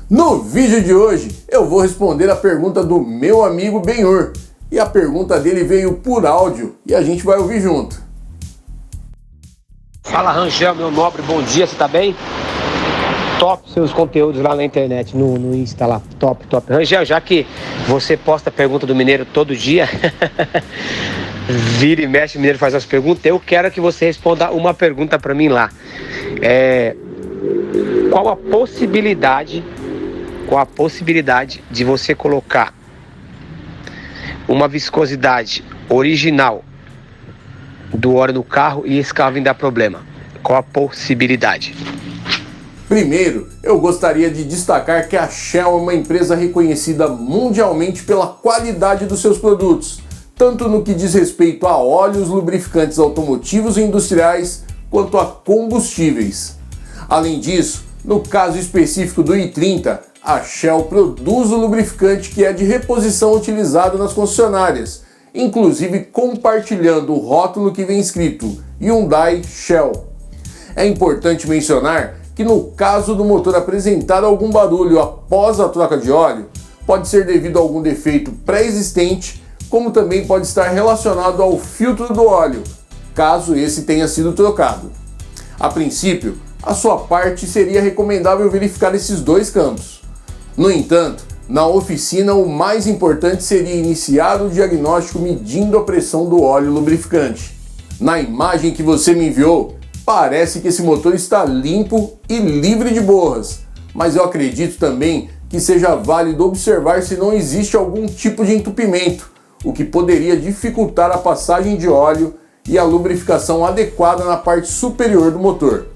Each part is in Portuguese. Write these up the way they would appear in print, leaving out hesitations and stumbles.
No vídeo de hoje eu vou responder a pergunta do meu amigo Benhur. E a pergunta dele veio por áudio e a gente vai ouvir junto. Fala Rangel, meu nobre, bom dia, você tá bem? Top seus conteúdos lá na internet, no Insta lá, top. Rangel, já que você posta a pergunta do Mineiro todo dia, vira e mexe, o Mineiro faz as perguntas, eu quero que você responda uma pergunta pra mim lá. Qual a possibilidade de você colocar uma viscosidade original do óleo no carro e esse carro vir dar problema? Qual a possibilidade? Primeiro, eu gostaria de destacar que a Shell é uma empresa reconhecida mundialmente pela qualidade dos seus produtos, tanto no que diz respeito a óleos, lubrificantes automotivos e industriais, quanto a combustíveis. Além disso, no caso específico do i30, a Shell produz o lubrificante que é de reposição utilizado nas concessionárias, inclusive compartilhando o rótulo que vem escrito Hyundai Shell. É importante mencionar que no caso do motor apresentar algum barulho após a troca de óleo, pode ser devido a algum defeito pré-existente, como também pode estar relacionado ao filtro do óleo, caso esse tenha sido trocado. A princípio, a sua parte seria recomendável verificar esses dois campos. No entanto, na oficina o mais importante seria iniciar o diagnóstico medindo a pressão do óleo lubrificante. Na imagem que você me enviou, parece que esse motor está limpo e livre de borras, mas eu acredito também que seja válido observar se não existe algum tipo de entupimento, o que poderia dificultar a passagem de óleo e a lubrificação adequada na parte superior do motor.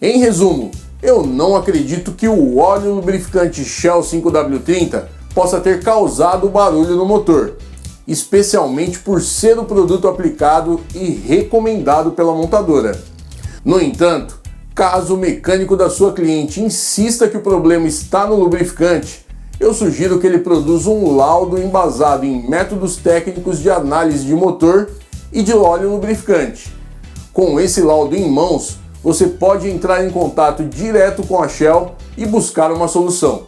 Em resumo, eu não acredito que o óleo lubrificante Shell 5W30 possa ter causado barulho no motor, especialmente por ser o produto aplicado e recomendado pela montadora. No entanto, caso o mecânico da sua cliente insista que o problema está no lubrificante, eu sugiro que ele produza um laudo embasado em métodos técnicos de análise de motor e de óleo lubrificante. Com esse laudo em mãos, você pode entrar em contato direto com a Shell e buscar uma solução.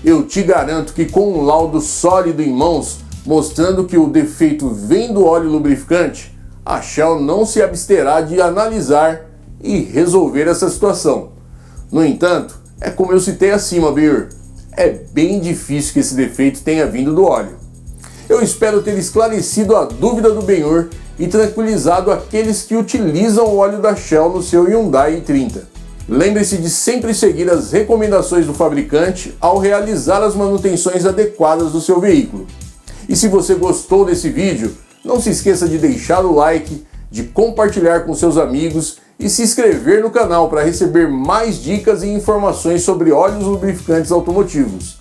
Eu te garanto que com um laudo sólido em mãos, mostrando que o defeito vem do óleo lubrificante, a Shell não se absterá de analisar e resolver essa situação. No entanto, é como eu citei acima, Benhur, é bem difícil que esse defeito tenha vindo do óleo. Eu espero ter esclarecido a dúvida do Benhur e tranquilizado aqueles que utilizam o óleo da Shell no seu Hyundai i30. Lembre-se de sempre seguir as recomendações do fabricante ao realizar as manutenções adequadas do seu veículo. E se você gostou desse vídeo, não se esqueça de deixar o like, de compartilhar com seus amigos e se inscrever no canal para receber mais dicas e informações sobre óleos lubrificantes automotivos.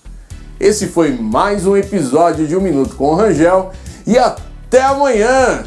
Esse foi mais um episódio de 1 Minuto com o Rangel e até amanhã!